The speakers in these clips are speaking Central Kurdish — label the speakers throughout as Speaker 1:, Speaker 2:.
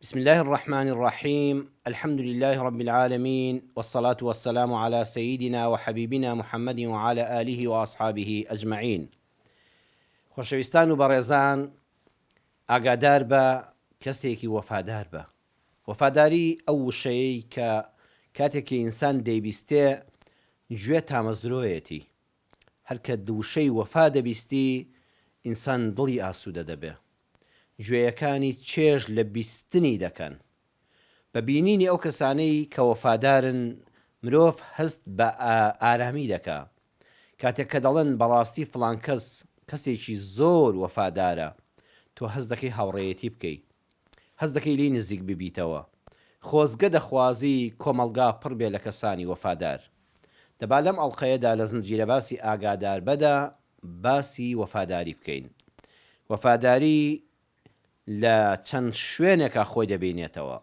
Speaker 1: بسم الله الرحمن الرحيم. الحمد لله رب العالمين، والصلاة والسلام على سيدنا وحبيبنا محمد وعلى آله وأصحابه أجمعين. خۆشەویستان و بەڕێزان، ئاگادار بە کەسێکی وەفادار بە. وەفاداری ئەو وشەیەی کە کاتێکی ئینسان دەیبیستێ گوێ تامەزرۆیەتی. هەرکە دووشەی وەفا دەبیستی ئینسان دڵی ئاسوودە دەبێ. گوێیەکانی چێژ لە بیستنی دەکەن. بە بینینی ئەو کەسانەی کە وەفادارن مرۆڤ هەست بە ئارامی دەکا. کاتێک کە دەڵێن بەڕاستی فڵان کەس کەسێکی زۆر وەفادارە، تۆ هەست دەکەی هاوڕێیەتی بکەی، هەست دەکەی لی نزیک ببیتەوە. خۆزگە دەخوازی کۆمەلگا پڕ بێ لە کەسانی وەفادار. دەبا لەم ئەڵقەیەدا لە زنجیرە باسی ئاگادار بەدا باسی وەفاداری بکەین. وەفاداری لە چەند شوێنێکە خۆی دەبینێتەوە.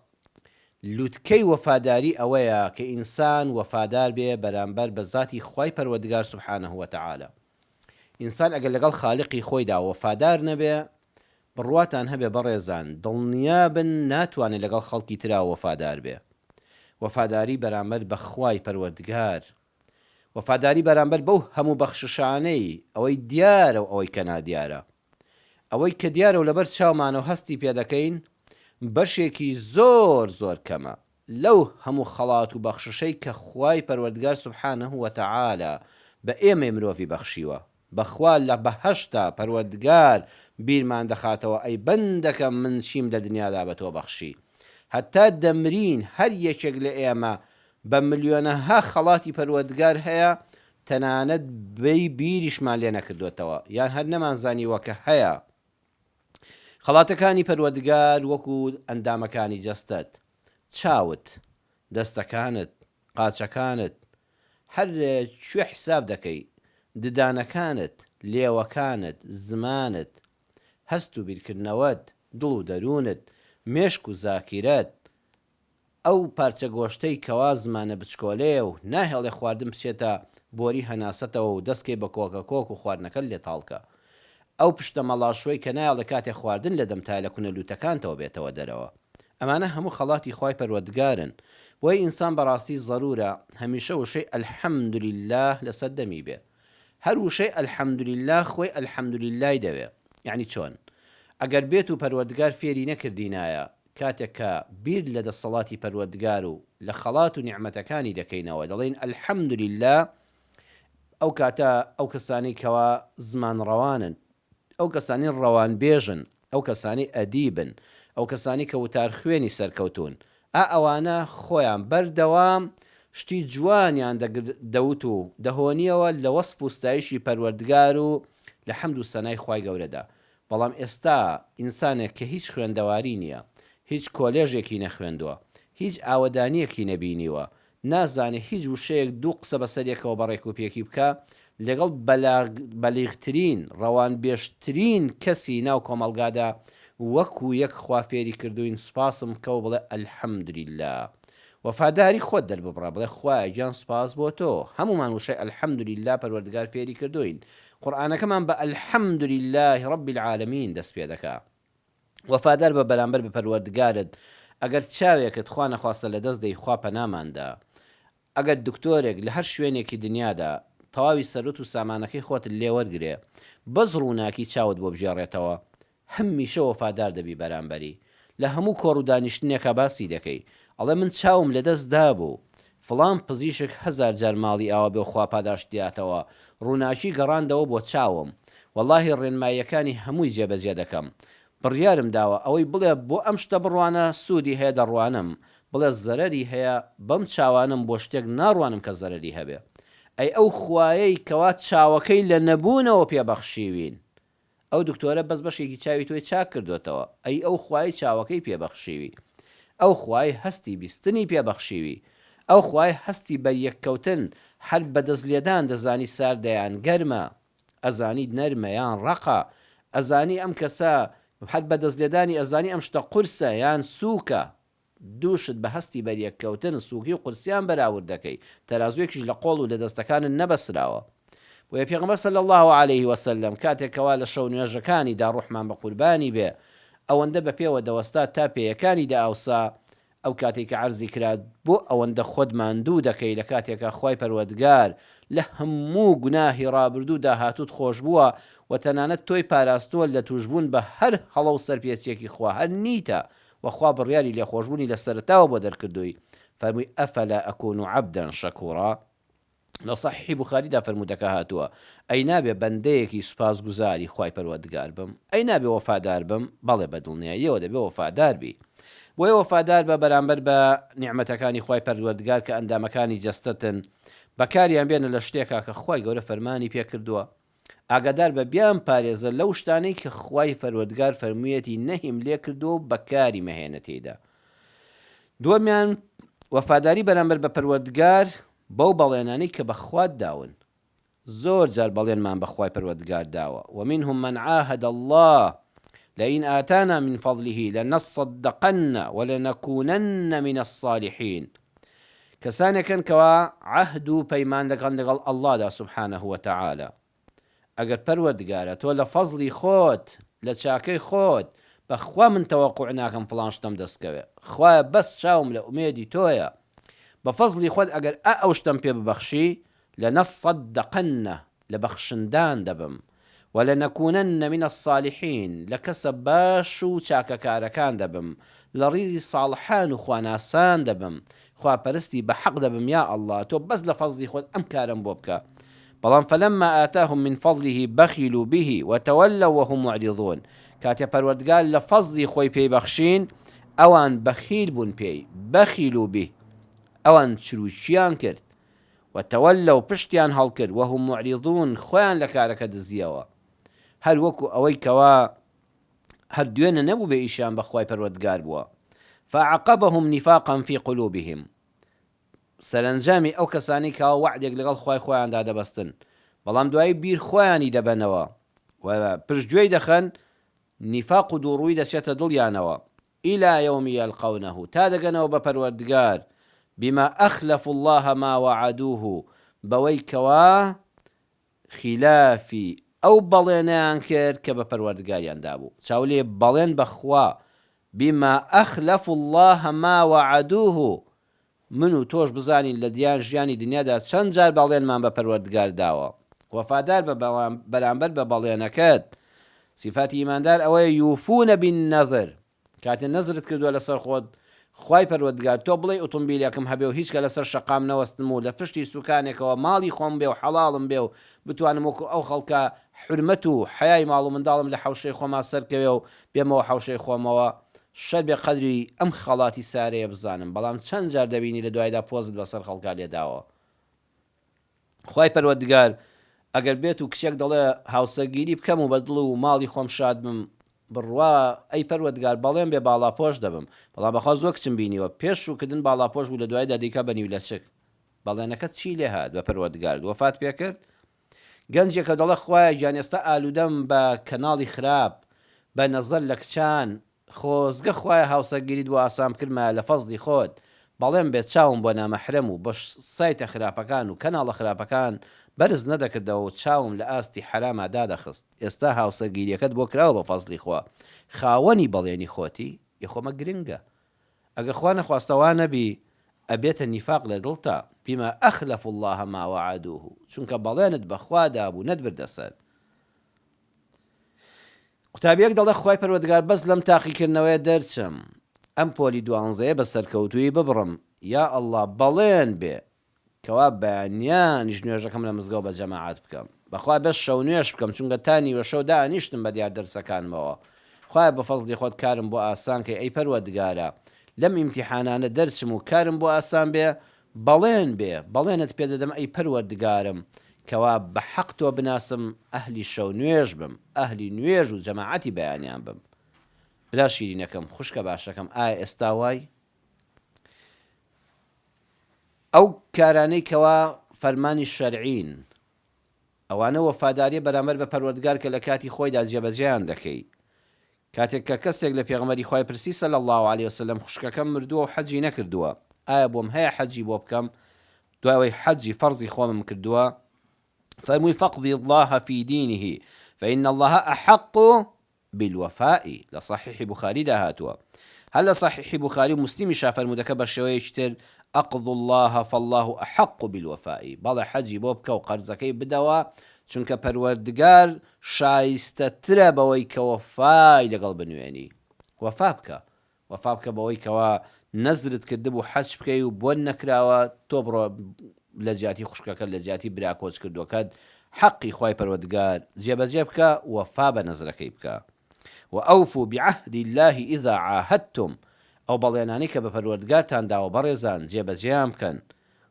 Speaker 1: لوتکەی وەفاداری ئەوەیە کە ئینسان وەفادار بێ بەرامبەر بە ذاتی خوای پەروەردگار سوبحانەه وتەعالە. ئینسان ئەگەر لەگەڵ خاڵقی خۆیدا وەفادار نەبێ، بڕواتان هەبێ بەڕێزان، دڵنیابن ناتوانێت لەگەڵ خەڵکی ترا وەفادار بێ. وەفاداری بەرامبەر بە خوای پەروەردگار، وەفاداری بەرامبەر بەو هەموو بەخششانەی ئەوەی دیارە و ئەوەی کە نادیارە. ئەوەی کە دیارە و لەبەر چاومانە و هەستی پێ دەکەین بەشێکی زۆر زۆر کەمە لەو هەموو خەڵات و بەخششەی کە خوای پەروەردگار سوبحانەه وتەعالە بە ئێمە مرۆڤی بەخشیوە. بەخوا لە بەهەشتا پەروەردگار بیرمان دەخاتەوە، ئەی بەندەکە من چیم لە دنیادا بە تۆ بەخشی. هەتا دەمرین هەر یەکێک لە ئێمە بە ملیۆنەها خەڵاتی پەروەردگار هەیە، تەنانەت بیریشمان لێ نەکردوێتەوە، یان هەر نەمانزانیوە کە هەیە. خەڵاتەکانی پەروەردگار وەکو ئەندامەکانی جەستەت، چاوت، دەستەکانت، قاچەکانت، هەر کوێ حساب دەکەی، ددانەکانت، لێوەکانت، زمانت، هەست و بیرکردنەوەت، دڵ و دەروونت، مێشک و زاکیرەت، ئەو پارچە گۆشتەی کەوا زمانە بچکۆلێ و ناهێڵێ خواردن بچێتە بۆری هەناسەتەوە و دەستکەی بە کۆکە کۆک و خواردنەکە لێ تاڵکە. ئەو پشتە مەڵاشوەی کە نایڵە کاتێک خواردن لە دەمتای لە کونە لوتەکانتەوە بێتەوە دەرەوە. ئەمانە هەموو خەڵاتی خوای پەروەردگارن. بۆی ئینسان بەڕاستی زەرورە هەمیشە وشەی ئەلحەمدولله لەسەر دەمی بێ. هەر وشەی ئەلحەمدولله خۆی ئەلحەمدوللای دەوێ. یعنی چۆن؟ ئەگەر بێت و پەروەردگار فێری نەکردینایە، کاتێک کە بیر لە دەسەڵاتی پەروەردگار و لە خەڵات و نیعمەتەکانی دەکەینەوە، دەڵێن ئەلحەمدولله، ئەو کاتە ئەو کەسانی کەوا زمان ڕەوانن، ئەو کەسانی ڕەوان بێژن، ئەو کەسانی ئەدیبن، ئەو کەسانی کە وتار خوێنی سەرکەوتون، ئەوانە خۆیان بەردەوام شتی جوانیان دەوت و دەهۆنیەوە لە وەسف و ستایشی پەروەردگار و لە حەمد و سەنای خوای گەورەدا. بەڵام ئێستا ئینسانێک کە هیچ خوێندەواری نییە، هیچ کۆلێژێکی نەخوێندووە، هیچ ئاوەدانیەکی نەبینیوە، نازانێت هیچ وشەیەک دوو قسە بەسەرێکەوە بەڕێک و پێکی بکە، لەگەڵ بەلیغترین ڕەوان بێشترین کەسی ناو کۆمەلگادا وەکو یەک خوا فێری کردوین سوپاسم کە و بڵێ ئەلحەمدولله. وەفاداری خۆت دەرببڕە، بڵێ خوایە گیان سوپاس بۆ تۆ، هەمومان وشەی ئەلحەمدولله پەروەردگار فێری کردوین. قورئانەکەمان بە ئەلحەمدولله رب العالمین دەست پێ دەکا. وەفادار بە بەرامبەر بە پەروەردگارت. ئەگەر چاوێکت خوا نەخواستە لە دەست دەی، خوا پەناماندا. ئەگەر دکتۆرێک لە هەر شوێنێکی دنیادا تەواوی سەرۆت و سامانەکەی خۆت لێوەرگرێ، بەز ڕووناکی چاوت بۆ بژێڕێتەوە، هەمیشە وەفادار دەبی بەرامبەری. لە هەموو کۆڕ و دانیشتنێکە باسی دەکەی، ئەڵێ من چاوم لە دەستدا بوو، فڵان پزیشک 1000 جار ماڵی ئاوا بێ خوا پاداشتیاتەوە، ڕووناکی گەڕاندەوە بۆ چاوم، وەڵاهی ڕێنماییەکانی هەمووی جێبەجێ دەکەم. بڕیارم داوە ئەوەی بڵێ بۆ ئەم شتە بڕوانە سوودی هەیە دەڕوانم، بڵێ زەرەری هەیە بەم چاوانم بۆ شتێک ناڕوانم کە زەرەری هەبێ. ئەی ئەو خوایەی کەوا چاوەکەی لە نەبوونەوە پێبەخشیوین، ئەو دکتۆرە بەس بەشێکی چاوی تۆی چاک کردوێتەوە، ئەی ئەو خوای چاوەکەی پێبەخشیوی، ئەو خوای هەستی بیستنی پێبەخشیوی، ئەو خوای هەستی بەریەککەوتن هەر بەدەستلێدان دەزانی ساردەیان گەرمە، ئەزانی نەرمە یان ڕەقە، ئەزانی ئەم کەسە هەر بەدەستلێدانی ئەزانی ئەم شتە قورسە یان سووکە. دووشت بە هەستی بەریەککەوتن سووکی و قورسیان بەراورد دەکەی، تەرازوێکیش لە قۆڵ و لە دەستەکانت نەبەسراوە. وە پێغەمبەر صلی الله عليه وسلم کاتێکەوە لە شەو نوێژەکانیدا ڕوحمان بە قوربانی بێ، ئەوەندە بە پێوە دەوەستا تا پێیەکانی داوسا ئەو کاتێک کە عەرزی کرات بۆ ئەوەندە خۆت ماندوو دەکەی لە کاتێکە خوای پەروەردگار لە هەموو گوناهی ڕابردوو داهاتوت خۆش بووە و تەنانەت تۆی پاراستووە لە توشبوون بە هەر هەڵە و سەرپێچێکی خوا هەر نیتە وەخوا بڕیاری لێ خۆشببوونی لە سەرتاوە بۆ دەرکردووی فەرمووی ئەفەلا ئەکون عەبدەن شەکوڕا لە صەحیحی بوخاریدا فەرموودەکە هاتووە ئەی نابێ بەندەیەکی سوپاسگوزاری خوای پەروەردگار بم ئەی نابێ وەفادار بم بەڵێ بەدڵنیاییەوە دەبێ وەفادار بی بۆیە وەفادار بە بەرامبەر بە نیعمەتەکانی خوای پەروەردگار کە ئەندامەکانی جەستەتن بەکاریان بێنە لە شتێکا کە خوای گەورە فەرمانی پێکردووە ئاگادار بە بیان پارێزە لەو شتانەی کە خوای پەروەردگار فەرموویەتی نەهیم لێ کردو بەکاری مەهێنە تێیدا دووەمیان وەفاداری بەرامبەر بە پەروەردگار بەو بەڵێنانەی کە بەخوات داون زۆر جار بەڵێنمان بەخوای پەروەردگار داوە ومنهم من عاهد الله لئن آتانا من فضله لنصدقن ولنكونن من الصالحين کەسانێکن کەوا عەهد و پەیمان دەکەن لەگەڵ ئەڵڵادا سوبحانه وتعالى ئەگەر پەروەردگارە تۆ لە فەزلی خۆت لە چاکەی خۆت بەخوا من تەوەقوع ناکەم فڵان شتم دەستکەوێ خوایە بەس چاوم لە ئومێدی تۆیە بە فەزلی خۆت ئەگەر ئەو شتم پێ ببەخشی لەنەصەدەقەنە لە بەخشندان دەبم وەلەنەکوونەنە منە الصالحین لە کەسە باش و چاکەکارەکان دەبم لە ڕیزی ساڵحان و خواناسان دەبم خواپەرستی بە حەق دەبم یا ئەڵڵا تۆ بەس لە فەزلی خۆت ئەم کارم بۆ بکە بەڵام فەلەمما ئاتاهم من فضله بەخیلوا به وتەوەلەوا وهم معرضون کاتێ پەروەردگار لە فەزلی خۆی پێی بەخشین ئەوان بەخیل بوون پێی بەخیلوا به ئەوان چروشیان کرد وتەوەلەوا پشتیان هەڵکرد وهم معرضون خۆیان لە کارەکە دزیەوە هەر وەکو ئەوەی کەوا هەر دوێنە نەبوو بێ ئیشیان بەخوای پەروەردگار بووە فعقبهم نفاقا في قلوبهم سەرنجامی ئەو کەسانی کەوا وعدێک لەگەڵ خوای خۆیاندا دەبەستن بەڵام دوایی بیر خۆیانی دەبەنەوە و پشتگوێی دەخەن نیفاق و دووڕووی دەچێتە دڵیانەوە إلى يوم يلقونه تا دەگەنەوە بە پەروەردگار بما أخلفوا الله ما وعدوه بەوەی کەوا خلافی ئەو بەڵێنیان کرد کە بە پەروەردگاریان دابوو چاولێ بەڵێن بەخوا بما أخلفوا الله ما وعدوه من و تۆش بزانین لە دیان ژیانی دنیادا چەند جار بەڵێنمان بە پەروەردگار داوە وەفادار بەرامبەر بە بەڵێنەکەت صفاتی ئیماندار ئەوەیە یوفونە بالنەذر کاتێ نەزرت کردووە لەسەر خۆت خوای پەروەردگار تۆ بڵێ ئۆتۆمبیلێکم هەبێ و هیچ کە لەسەر شەقام نەوەستم و لە پشتی سوکانێکەوە ماڵی خۆم بێ و حەڵاڵم بێ و بتوانم وەکو ئەو خەڵکە حرمەت و حەیای ماڵ و منداڵم لە حەوشەی خۆما سەرکەوێ و بێمەوە حەوشەی خۆمەوە شەر بێ قەدری ئەم خەڵاتی سارەیە بزانم بەڵام چەند جار دەبینی لە دوایدا پۆزت بەسەر خەڵکا لێداوە خوای پەروەردگار ئەگەر بێت و کچێک دەڵێ هاوسەرگیری بکەم و بەدڵ و ماڵی خۆم شاد بم بڕوا ئەی پەروەردگار بەڵێم بێ باڵاپۆش دەبم بەڵام بەخوا زۆر کچم بینیوە پێش و کردن باڵاپۆش بوو لە دوایدا دیکە بەنیو لە چک بەڵێنەکەت چی لێ هات بە پەروەردگار وەفات پێ کرد گەنجێکە دەڵێ خوایە گیان ئێستا ئالوودەم بە کەناڵی خراپ بە نەزەر لە کچان خۆزگە خوایە هاوسەرگیریت بۆ ئاسام کردمە لە فەزلی خۆت بەڵێم بێت چاوم بۆ نامەحرەم و بە سایتە خراپەکان و کەناڵە خراپەکان بەرز نەدەکردەوە و چاوم لە ئاستی حراما دادەخست ئێستا هاوسەرگیریەکەت بۆ کراوە بە فەزلی خوا خاوەنی بەڵێنی خۆتی یخۆمە گرنگە ئەگە خوا نەخواستەوە نەبی ئەبێتە نیفاق لە دڵتا بما أخلفوا الله ما وعدوه چونکە بەڵێنت بەخوا دابوو نەتبردە سەر قوتابیەک دەڵێ خوای پەروەردگار بەس لەم تاقیکردنەوەیە دەرچم ئەم پۆلی دوانزەیە بە سەرکەوتووی ببڕم یا ئەڵڵا بەڵێن بێ کەوا بەیانیانیش نوێژەکەم لە مزگەوت بە جەماعەت بکەم بەخوا بەس شەو نوێش بکەم چونکە تا نیوە شەو دانیشتم بە دیار دەرسەکانمەوە خوایە بە فەزلی خۆت کارم بۆ ئاسان کە ئەی پەروەردگارە لەم ئیمتیحانانە دەرچم و کارم بۆ ئاسان بێ بەڵێن بێ بەڵێنت پێ دەدەم ئەی پەروەردگارم کەوا بە حەق تۆ بناسم ئەهلی شەو نوێژ بم ئەهلی نوێژ و جەماعەتی بەیانیان بم برا شیرینەکەم خوشکە باشەکەم ئایا ئێستا وای ئەو کارانەی کەوا فەرمانی شەرعین ئەوانە وەفاداریە بەرامبەر بە پەروەردگار کە لە کاتی خۆیدا جێبەجێیان دەکەی کاتێک کە کەسێک لە پێغەمبەری خوای پرسی صلی الله علیه وسلم خوشکەکەم مردووە و حەجی نەکردووە ئایا بۆم هەیە حەجی بۆ بکەم دوای حەجی فەرزی خۆمم کردووە فەرمووی فەقضی الله في دینه فإن الله أحق بالوفاء لصحيح بخاري دهاتوا هل صحيح بخاري ومسلم شافر مدكبر شويشتر أقض الله فالله أحق بالوفاء بەڵێ حەجی بۆ بکە و قەرزەکەی بدەوە چونکە پەروەردگار شایستەترە بەوەی کە وەفای لەگەڵ بنوێنی وەفا بکە بەوەی کەوا نەزرت کردبوو حەج بکەی و بۆن نەکراوە تۆ بڕۆ لە جیاتی خوشکەکە لە جیاتی براکۆچ کردوەکەت حەقی خوای پەروەردگار جێبەجێ بکە وەفا بە نەزرەکەی بکە وأوفوا بعهد الله إذا عاهدتم أو بەڵێنانی کە بە پەروەردگارتان داوە بەڕێزان جێبەجێیان بکەن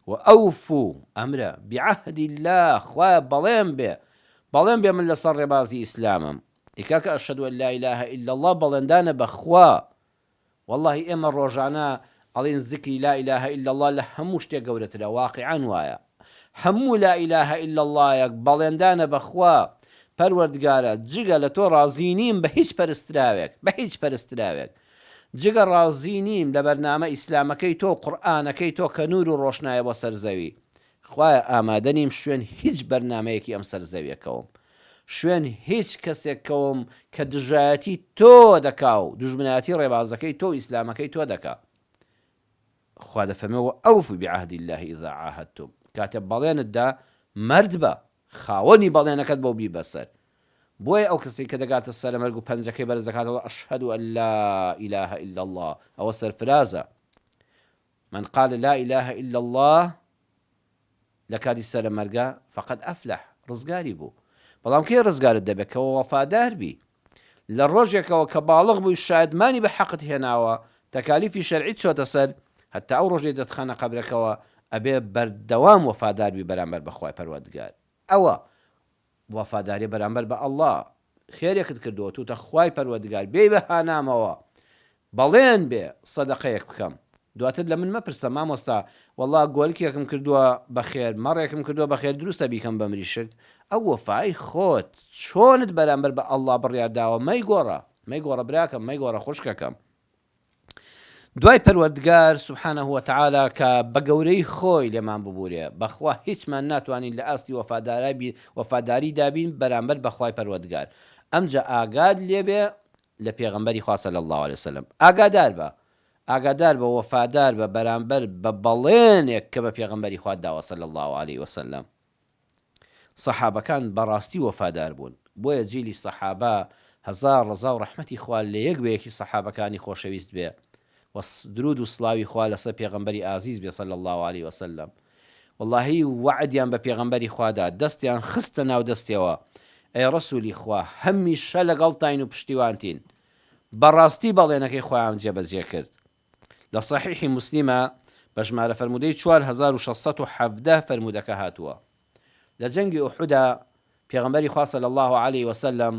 Speaker 1: وأوفوا ئەمرە بعهد الله خوای بەڵێن بێ من لەسەر ڕێبازی ئیسلامم ئیکاکە ئەشهەدو ئەن لا إله إلا الله بەڵێندانە بەخوا والله ئێمە ڕۆژانە ئەڵێن ذکری لا إله إلا الله لە هەموو شتێک گەورەترە واقعان وایە هەموو لا إله إلا الله یەک بەڵێندانە بەخوا پەروەردگارە جگە لە تۆ ڕازی نیم بە هیچ پەرستراوێک جگە ڕازی نیم لە بەرنامە ئیسلامەکەی تۆ قورئانەکەی تۆ کە نور و ڕۆشنایە بۆ سەرزەوی خوایە ئامادە نیم شوێن هیچ بەرنامەیەکی ئەم سەرزەویەکەوم شوێن هیچ کەسێکەوم کە دژایەتی تۆ دەکا و دوژمنایەتی ڕێبازەکەی تۆ ئیسلامەکەی تۆ دەکا خوا دەفەرمێەوە ئەوفوا بعهد الله إذا عاهدتم کاتێ بەڵێنتدا مەرد بە خاوەنی بەڵێنەکەت بۆ بی بەسەر بۆیە ئەو کەسی کە دەگاتە سەرە مەرگ و پەنجەکەی بەرز دەکاتەوە ئەشهەدو ئەن لا إله إلا الله ئەوە سەرفرازە من قال لا إله إلا الله لە کاتی سەرە مەرگە فقد ئەفلح ڕزگاری بوو بەڵام کێ ڕزگارت دەبێت کەەوە وەفادار بی لە ڕۆژێکەوە کە باڵغ بووی شایدمانی بە حەقت هێناوە تەکالیفی شەرعیت چۆتە سەر هەتا ئەو ڕۆژێ دەتخەنە قەبرەکەوە ئەبێ بەردەوام وەفادار بی بەرامبەر بەخوای پەروەردگار ئەوە وەفاداری بەرامبەر بە ئەڵڵا خێرێکت کردووە توتە خوای پەروەردگار بێ بە هانامەوە بەڵێن بێ سەدەقەیەک بکەم دواتر لە من مەپرسە مامۆستا وەڵڵا گۆلکێکم کردووە بەخێر مەڕێکم کردووە بەخێر دروستە بیکەم بە مریشک ئەو وەفای خۆت چۆنت بەرامبەر بە ئەڵڵا بڕیارداوە مەیگۆڕە براکەم مەیگۆڕە خوشکەکەم دوای پەروەردگار سبحانه وتعالى کە بە گەورەی خۆی لێمان ببوورێ بەخوا هیچمان ناتوانین لە ئاستی وەفاداری دابین بەرامبەر بەخوای پەروەردگار ئەمجا ئاگاد لێبێ لە پێغەمبەری خوا صلی الله عليه وسلم ئاگادار بە وەفادار بە بەرامبەر بە بەڵێنێک کە بە پێغەمبەری خوا داوە صلی الله عليه وسلم سەحابەکان بەڕاستی وەفادار بوون بۆیە جیلی سەحابە هەزار ڕەزا و ڕەحمەتی خوا لە یەک بە یەکی سەحابەکانی خۆشەویست بێ درود و سڵاوی خوا لەسەر پێغەمبەری ئازیز بێ صلی الله عليه وسلم واللهی وعدیان بە پێغەمبەری خوادا دەستیان خستە ناو دەستیەوە ئەی ڕەسوولی خوا هەمیشە لەگەڵتاین و پشتیوانتین بەڕاستی بەڵێنەکەی خۆیان جێبەجێ کرد لە صحیحی موسلیمە بە ژمارە فەرمودەی 4617 فەرمودەکە هاتووە لە جەنگی ئوحودا پێغەمبەری خوا صلی الله عليه وسلم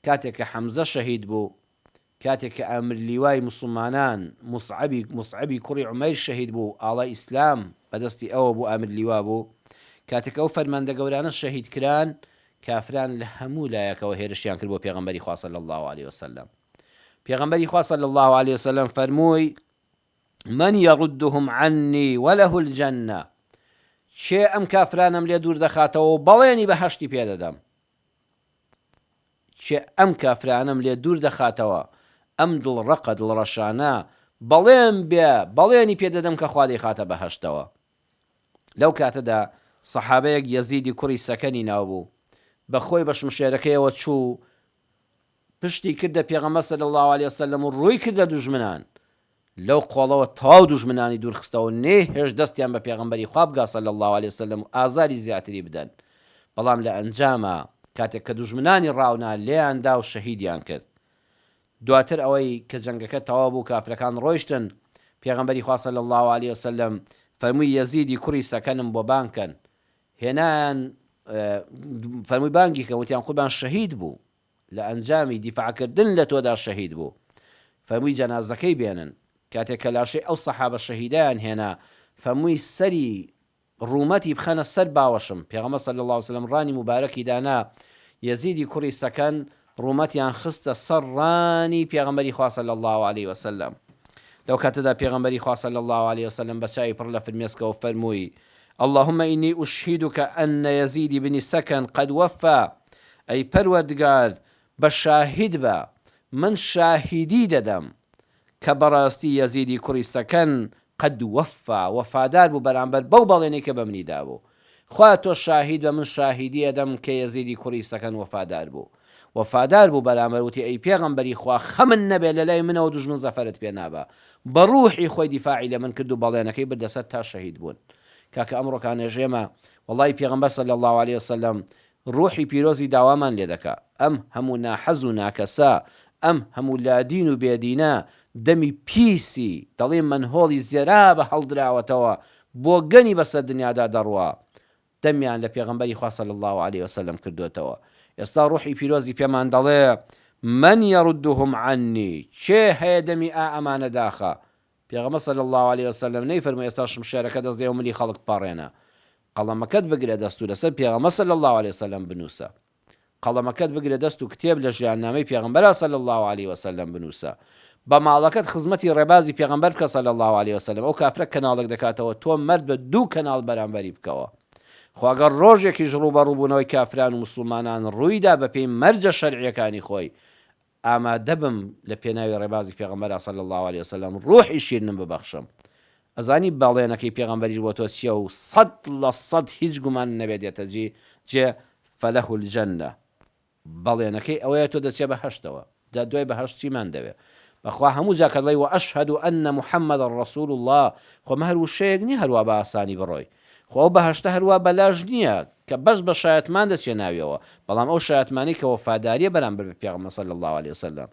Speaker 1: کاتێک کە حەمزە شەهید بوو کاتێک کە ئەمر لیوای مسلمانان مصعبی کوڕی عومەیر شەهید بوو ئاڵای ئیسلام بەدەستی ئەوە بوو ئەمر لیوا بوو کاتێک ئەو فەرماندە گەورانە شەهید کران کافران لە هەموو لایەکەوە هێرشیان کرد بۆ پێغەمبەری خوا صلی الله عليه وسلم پێغەمبەری خوا صلی الله عليه وسلم فەرمووی من يردهم عني وله الجنة چێ ئەم کافرانم لێ دوور دەخاتەوە بەڵێنی بەهەشتی پێدەدەم چێ ئەم کافرانم لێ دوور دەخاتەوە ئەم دڵڕەقە دڵڕەشانە بەڵێنی پێدەدەم کە خوا دەیخاتە بەهەشتەوە لەو کاتەدا سەحابەیەک یەزیدی کوڕی سەکەنی ناو بوو بەخۆی بە شمشێرەکەیەوە چوو پشتی کردە پێغەمبەر صلی الله عليه وسلم و ڕووی کردە دوژمنان لەو قۆڵەوە تەواو دوژمنانی دوور خستەوە نێهێش دەستیان بە پێغەمبەری خوا بگا صلی الله عليه وسلم و ئازاری زیاتری بدەن بەڵام لە ئەنجامە کاتێک کە دوژمنانی ڕاونا لێیاندا و شەهیدیان کرد دواتر ئەوەی کە جەنگەکە تەواو بوو کافرەکان ڕۆیشتن پێغەمبەری خوا صلی الله عليه وسلم فەرمووی یەزیدی کوڕی سەکەنم بۆ بانکەن هێنان فەرمووی بانگی کە وتیان قوربان شەهید بوو لە ئەنجامی دیفاعکردن لە تۆدا شەهید بوو فەرمووی جەنازەکەی بێنن کاتێک کە لاشەی ئەو سەحابە شەهیدیان هێنا فەرمووی سەری ڕوومەتی بخەنە سەر باوەشم پێغەمبەر صلی الله عليه وسلم ڕانی مبارەکی دانا یەزیدی کوڕی سەکەن ڕوومەتیان خستە سەر ڕانی پێغەمبەری خوا صلی الله عليه وسلم لەو کاتەدا پێغەمبەری خوا صلی الله عليه وسلم بە چاوی پڕ لە فرمێسکەوە فەرمووی اللهم إني أشهدك أن يزيد بن سكن قد وفى أي پەروەردگار بە شاهید بە من شاهیدی دەدەم کە بەڕاستی یەزیدی کوڕی سەکەن قەد وەفادار بوو بەرامبەر بەو بەڵێنەی کە بە منیدا بوو. خوا تۆ شاهید بە من شاهیدی ئەدەم کە یەزیدی کوڕی سەکەن وەفادار بوو. وەفادار بوو بەرامبەر وتی ئەی پێغەمبەری خوا خەمن نەبێت لە لای منەوە دوژمن زەفەرت پێ نابە. بە ڕوحی خۆی دیفاعی لە من کرد و بەڵێنەکەی بردەسەر تا شەهید بوون. کاکە ئەمڕۆکانێژێمە وەڵی پێغەمبەر صلی الله عليه وسلم ڕوحی پیرۆزی داوامان لێ دەکا. ئەم هەموو ناحەز و ناکەسا، ئەم هەموو لادین و بێدینە دەمی پیسی دەڵێ منهۆڵی زێرا بە هەڵدراوەتەوە بۆ گەنی بەسەر دنیادا دەڕوە، دەمیان لە پێغەمبەری خوا صلی الله عليه وسلم کردوتەوە. ئێستا ڕوحی پیرۆزی پێمان دەڵێ من یەڕدهم عنی، چێ هەیە دەمی ئەمانە داخە؟ پێغەمبەر صلی الله عليه وسلم نەیفەرمووی ئێستا شمشێرەکە دەستێ و ملی خەڵک پاڕێنە، قەڵەمەکەت بگرە دەست و لەسەر پێغەمبەر صلی الله عليه وسلم بنووسە، قەڵەمەکەت بگرە دەست و کتێب لە ژیاننامەی پێغەمبەر صلی الله عليه وسلم بنووسە، بە ماڵەکەت خزمەتی ڕێبازی پێغەمبەر بکە صلی الله عليه وسلم. ئەو کافرە کەناڵێک دەکاتەوە، تۆ مەرد بە دوو کەناڵ بەرامبەری بکەوە. خواگەر ڕۆژێکیش ڕوو بە ڕووبوونەوەی کافران و مسلمانان ڕوویدا بە پێی مەرجە شەرعیەکانی خۆی، ئامادە بم لە پێناوی ڕێبازی پێغەمبەر صلی الله عليه وسلم ڕوحی شیرنم ببەخشم. ئەزانی بەڵێنەکەی پێغەمبەریش بۆ تۆ چییە و 100% هیچ گومان نەبێتێتە جێ فەلەح الجەنە. بەڵێنەکەی ئەوەیە تۆ دەچێ بە هەشتەوە، دا دوای بەهەشت چیمان دەوێت؟ بەخوا هەموو جاکە دەڵێ وەئەشهەد ئەنە محەممەدە ڕەسوول الله، خۆمە هەر وشەیەک نییە هەروە بە ئاسانی بڕۆی، خۆ بەهەشتە هەروە بەلاژ نییە کە بەس بە شایەتمان دەچێ ناویەوە، بەڵام ئەو شایەتمانی کە وەفاداریە بەرامبەر بە پێغەمبەر صلی الله عليه وسلم.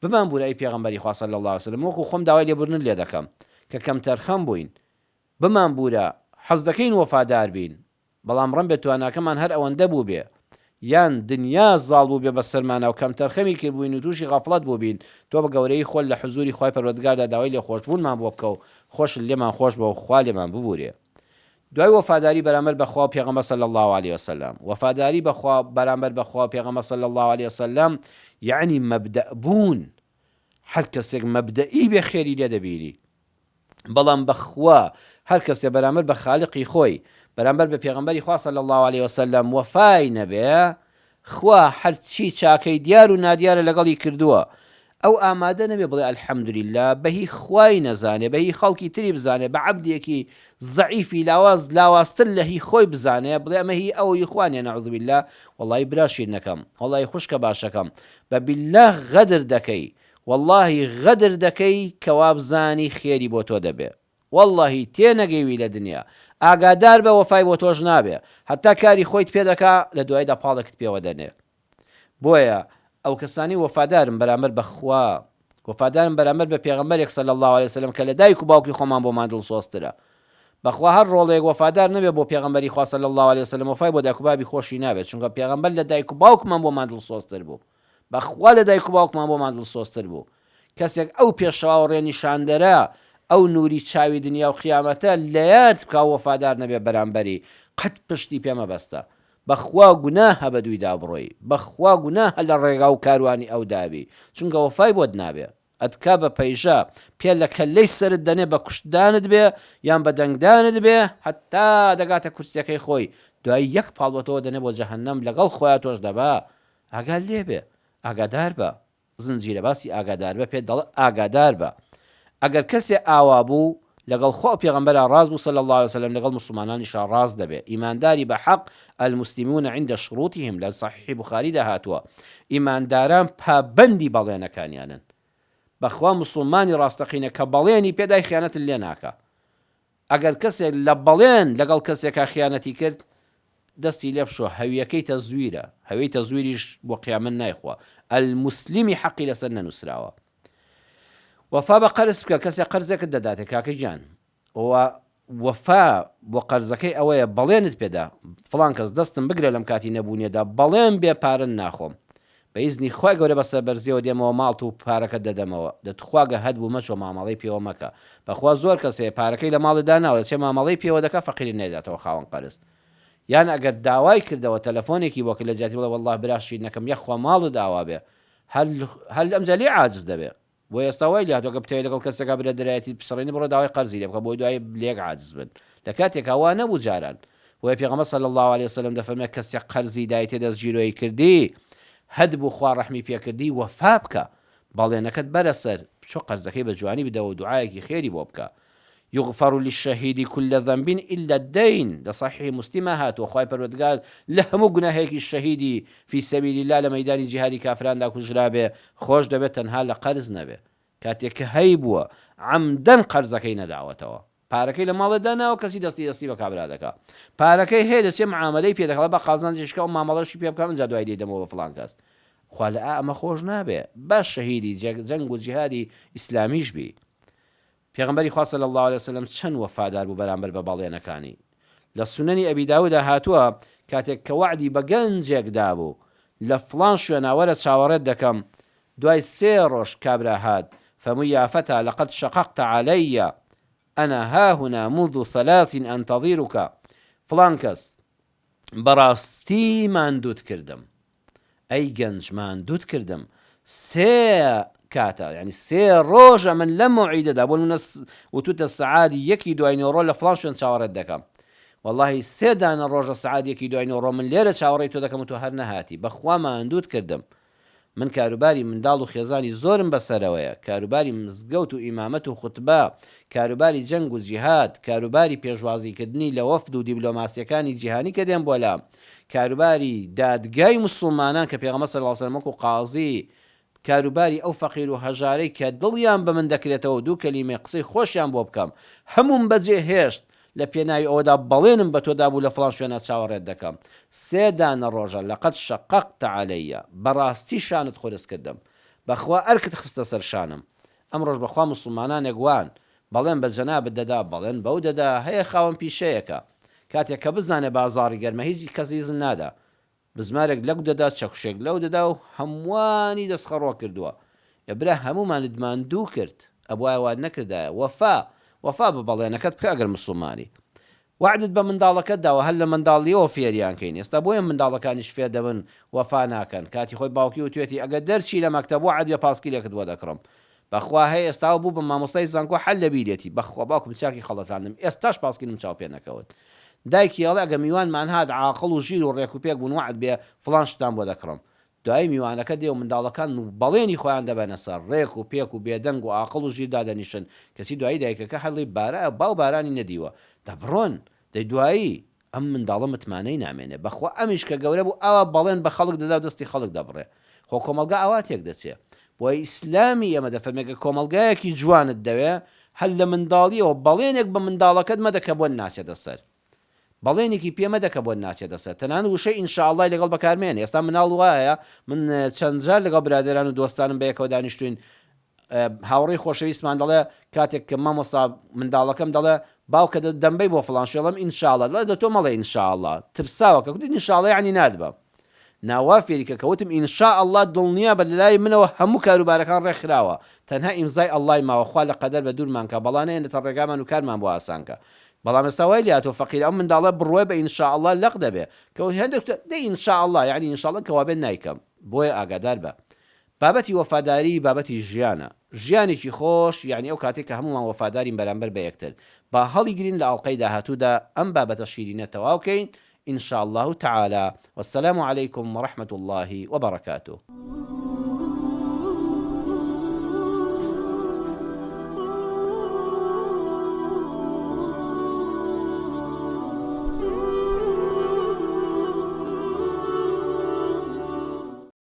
Speaker 1: بمان بوورە ئەی پێغەمبەری خوا صلی الله عليه وسلم، وەکو خۆم داوای لێبوردن لێ دەکەم کە کەم تەرخەم بووین، بمان بوورە حەز دەکەین وەفادار بین، بەڵام ڕەم بێت تواناکەمان هەر ئەوەندە بوو بێ یان دنیا زاڵ بوو بێ بەسەرمانە و کەم تەرخەمی کرد بووین و تووشی غەفڵەت بوو بین، تۆ بە گەورەی خۆل لە حزوری خوای پەروەردگاردا داوای لێ خۆشبوونمان بۆ بکە و خۆش لێمان خۆش بە و خوا لێمان ببوورێ. دوای وەفاداری بەرامبەر بەخوا پێغەمبەر صلی الله عليه وسلم، وەفاداری بەخوا بەرامبەر بەخوا پێغەمبەر صلی الله عليه وسلم یعنی مەبدەء بوون. هەر کەسێک مەبدەئی بێ خێری لێ دەبینی، بەڵام بەخوا هەر کەسێک بەرامبەر بە خالقی خۆی بەرامبەر بە پێغەمبەری خوا صلی الله عليه وسلم وەفای نەبێ، خوا هەرچی چاکەی دیار و نادیارە لەگەڵی کردووە، ئەو ئامادە نەبێ بڵێ ئەلحەمدولیلا بەهی خوای نەزانێ، بەهی خەڵکی تری بزانێ، بە عەبدێکی زەعیفی لاواازتر لە هی خۆی بزانێ، بڵێ ئەمە هی ئەوەی خوانێ نەعوذ بالله. وەڵڵی براشیر نەکەم، وەڵڵی خوشکە باشەکەم، بە بالله غەدر دەکەی، وەڵڵاهی غەدر دەکەی کەوا بزانی خێری بۆ تۆ دەبێ، واللهی تێنەگەیوی لە دنیا، ئاگادار بە وەفای بۆ تۆش نابێ، هەتا کاری خۆیت پێ دەکا لە دوایدا پاڵێکت پێوە دەنێ. بۆیە ئەو کەسانی وەفادارم بەرامبەر بەخوا، وەفادارم بەرامبەر بە پێغەمبەرێک صلی الله عليه وسلم کە لە دایک و باوکی خۆمان بۆمان دڵسۆزترە. بەخوا هەر ڕۆڵێک وەفادار نەبێ بۆ پێغەمبەری خوا صلی الله عليه وسلم وەفای بۆ دایک و بابی خۆشی نابێت، چونکە پێغەمبەر لە دایک و باوکمان بۆمان دڵسۆزتر بوو، بەخوا لە دایک و باوکمان بۆمان دڵسۆزتر بوو. کەسێک ئەو پێشەوا و ڕێنیشاندەرە ئەو نوری چاوی دنیا و خیامەتە لەیاد بکە وەفادار نەبێ بەرامبەری، قەت پشتی پێمە بەستە، بەخوا گوناهە بە دوویدا بڕۆی، بەخوا گوناهە لە ڕێگا و کاروانی ئەو دابی، چونکە وەفای بۆت نابێ، ئەتکا بە پەیژە پێ لە کەلەی سرت دەنێ بە کوشتدانت بێ یان بە دەنگدانت بێ، هەتا دەگاتە کورسیەکەی خۆی، دوای یەک پاڵوەتەوە دەنێ بۆ جەهەنەم لەگەڵ خۆیان تۆش دەبا. ئاگال لێ بێ، ئاگادار بە، زنجیرە باسی ئاگادار بە پێ دەڵێ ئاگادار بە. ئەگەر کەسێ ئاوا بوو لەگەڵ خۆ پێغەمبەر ڕاست بوو صلی الله عليه وسلم، لەگەڵ مسلمانانیش ڕاست دەبێ. ئیمانداری بە حەق المسلمون عند شروطهم لە صحیح بوخاریدا هاتووە، ئیمانداران پابەندی بەڵێنەکانیانن، بەخوا مسلمانی ڕاستەقینە کە بەڵێنی پێدای خیانەت لێ ناکە. ئەگەر کەسێک لە بەڵێن لەگەڵ کەسێکا خیانەتی کرد دەستی لێ بشۆ، هەویەکەی تەزویرە، هەوی تەزویریش بۆ قیامەت نایخوا، المسلمی حەقی لەسەر نەنووسراوە. وەفا بە قەرز بکە، کەسێک قەرزێکت دەداتێ کاکەی جان، وەفا بۆ قەرزەکەی ئەوەیە بەڵێنت پێدا، فڵان کەس دەستم بگرە لەم کاتی نەبوونیەدا بەڵێن بێ پارن ناخۆم، بە ئیزنی خوای گەورە بەسەر بەرزیەوە دێمەوە ماڵت و پارەکە دەدەمەوە، دەتخواگە هەد بوو مەچۆ مامەڵەی پێوە مەکە. بەخوا زۆر کەسێ پارەکەی لە ماڵدا ناوە چێ مامەڵەی پێوە دەکا فەقیری نێداتەوە خاوەن قەرز. یان ئەگەر داوای کردەوە تەلەفۆنێکی وەکە لە جاتی بڵێ وەڵڵاه براشی نەکەم یەخوا ماڵت داوا بێ، هەر ئەمجا لێ عاجز دەبێ. بۆ ئێستا وای لاتۆکە بتەوێت لەگەڵ کەسێکا برە دەرایەتی پسڕێنی بڕۆ داوای قەرزی لێ بکە بۆی دوای لێک عاجز بن، لە کاتێکا وا نەبوو جاران. وەی پێغەمبەر صلی الله عليه وسلم دەفەرمێ کەسێک قەرزی دایتێ دەستگیرۆی کردی هەد بوو خوا ڕەحمی پێکردی وەفا بکە، بەڵێنەکەت بەرەسەر چۆ قەرزەکەی بە جوانی بدەوە و دوعایەکی خێری بۆ بکە. يغفر للشهيد كل ذنب إلا الدين، ده صحيح مسلم هات وخواي پروردگار لهمو گناهيك الشهيدي في سبيل الله لميدان جهادي كافران دا كجرابه خوش دبه تنها لقرز نبه كاتيك هيبوا عمدن قرزكين دعوتوا پارەکەی لە ماڵێ داناوە کەسی دەستی بە کابرا دەکا پارەکەی هەیە دەچێ معاملەی پێ دەکڵە بە قازانجیشکە و مامەڵەشی پێ بکەم جا دوای دەمەوە فڵان کەس خوا لە ئەمە خۆش نابێ باش شەهیدی جەنگ و جیهادی ئیسلامیش بی. پێغەمبەری خوا صلی الله علیه وسلم چەند وەفادار بوو بەرامبەر بە باڵێنەکانی. لە سونەنی ئەبی داوودە هاتووە کاتێک کە وعدی بە گەنجێکدا بوو لە فڵان شوێناوەرە چاوەڕێت دەکەم دوای 3 ڕۆژ کابرا هات فەمووی یا فەتا لەقەد شەقەقتە عەلەیە أنا ها هنا منذ 3 أنتظرك فلان کەس بەڕاستی ماندووت کردم ئەی گەنج ماندووت کردم 3 کاتە یعنی 3 ڕۆژە من لەم موعیدەدا بۆ وتوتە سەعادی 1 دوای نۆڕۆ لە فڵان شوێن چاوەڕێت دەکەم واللهی 3 دانە ڕۆژە سەعاد 1 دوای نۆڕۆ من لێرە چاوەڕێی تۆ دەکەم و تۆ هەر نەهاتی بەخوا ماندووت کردم. من کاروباری منداڵ و خێزانی زۆرم بەسەرەوەیە، کاروباری مزگەوت و ئیمامەت و خوتبە، کاروباری جەنگ و جیهاد، کاروباری پێشوازیکردنی لە وەفد و دیبلۆماسیەکانی جیهانی کە دێن بۆ لام، کاروباری دادگای موسڵمانان کە پێغەمبەر صلی الله علیه وسلم وەکو قازی، کاروباری ئەو فەقیر و هەژارەی کە دڵیان بە من دەکرێتەوە دوو کەلیمە قسەی خۆشیان بۆ بکەم هەموم بەجێ هێشت لە پێناوی ئەوەدا بەڵێنم بە تۆدا بوو لە فڵان شوێنە چاوەڕێت دەکەم 3 دانە ڕۆژە لەقەد شەقەقتە عەلەیە بەڕاستی شانت خۆرس کردم بەخوا ئەرکت خستە سەر شانم. ئەم ڕۆژ بەخوا موسڵمانانێک وان بەڵێن بە جەنابت دەدا بەڵێن بەو دەدا هەیە خاوەن پیشەیەکە کاتێک کە بزانێ بازاڕی گەرمە هیچ کەسی زن نادا بزمارێک لەو دەدا چەکشێک لەو دەدا و هەمووانی دەستخەڕۆ کردووە ئەبرا هەمومانت ماندوو کرد ئەبوایە وان نەکردایە وەفا بە بەڵێنەکەت بکە ئەگەر موسڵمانی وعدت بە منداڵەکەت داوە هەر لە منداڵیەوە فێریان کەین ئێستا بۆیە منداڵەکانیش فێر دەبن وەفا ناکەن کاتی خۆی باوکی و توێتی ئەگەر دەرچی لە مەکتەب وعد بە پاسکیلێکت بۆ دەکڕم بەخوا هەیە ئێستا بوو بە مامۆستای زانکۆ حەل لە بیرێتی بەخوا باوکم چاکی خەڵەتاندم ئێستاش پاسکیلم چاو پێ نەکەوت دایکی ئەڵێ ئەگە میوانمان هات عاقڵ و ژیر و ڕێک و پێک بوون وعد بێ فڵان شتان بۆ دەکڕم دوای میوانەکە دێ و منداڵەکان و بەڵێنی خۆیان دەبەنە سەر ڕێک و پێک و بێدەنگ و عاقڵ و ژیر دادەنیشن کەچی دوایی دایکەکە هەڵی بارە باو بارانی نەدیوە دەبڕۆن دەی دوایی ئەم منداڵە متمانەی نامێنێ بەخوا ئەمیش کە گەورە بوو ئەوە بەڵێن بە خەڵک دەدا و دەستی خەڵک دەبڕێ خۆ کۆمەلگا ئەوا تێک دەچێت بۆی ئیسلامی ئەمە دەفەرمێکە کۆمەلگایەکی جوانت دەوێ هەر لە منداڵیەوە بەڵێنێک بە منداڵەکەت مەدەکە بۆن ناچێتە سەر بەڵێنێکی پێمە دەکە بۆ ناچێتە سەر تەنان وشەی ئینشاءالله لەگەڵ بەکارمێن ئێستا مناڵ وایە من چەند جار لەگەڵ برادێران و دۆستانم بە یەکەوە دانیشتوین هاوڕێی خۆشەویستمان دەڵێ کاتێک کە مامۆستا منداڵەکەم دەڵێ باوکە دەمبەی بۆ فڵان شێڵم ئینشاءالله لە دە تۆ مەڵێ ئینشاءالله ترساوە کە کوتی ئینشاءالله یعنی نادبە ناوا فێریکە کەوتم ئینشاءالله دڵنیا بە لەلای منەوە هەموو کاروبارەکان ڕێکخراوە تەنها ئیمزای ئەڵڵای ماوەخوا لە قەدەر بە دوورمان کە بەڵانەیە نەتە ڕێگامان و کارمان بۆ ئاسانکە بەڵام ئێستا وای لاتۆ فەقیر ئەم منداڵە بڕوێ بە ئینشاءالله لەق دەبێ کە هەندێک دەی ئینشاءالله یعنی ئینشاءالله کەوابێت نایکەم بۆیە ئاگادار بە بابەتی وەفاداری بابەتی ژیانە ژیانێکی خۆش یعنی ئەو کاتێک کە هەمومان وەفادارین بەرامبەر بە یەکتر با هەڵی گرین لە ئەڵقەی داهاتوودا ئەم بابەتە شیرینە تەواو بکەین إن شاء الله تعالى والسلام عليكم ورحمة الله وبركاته.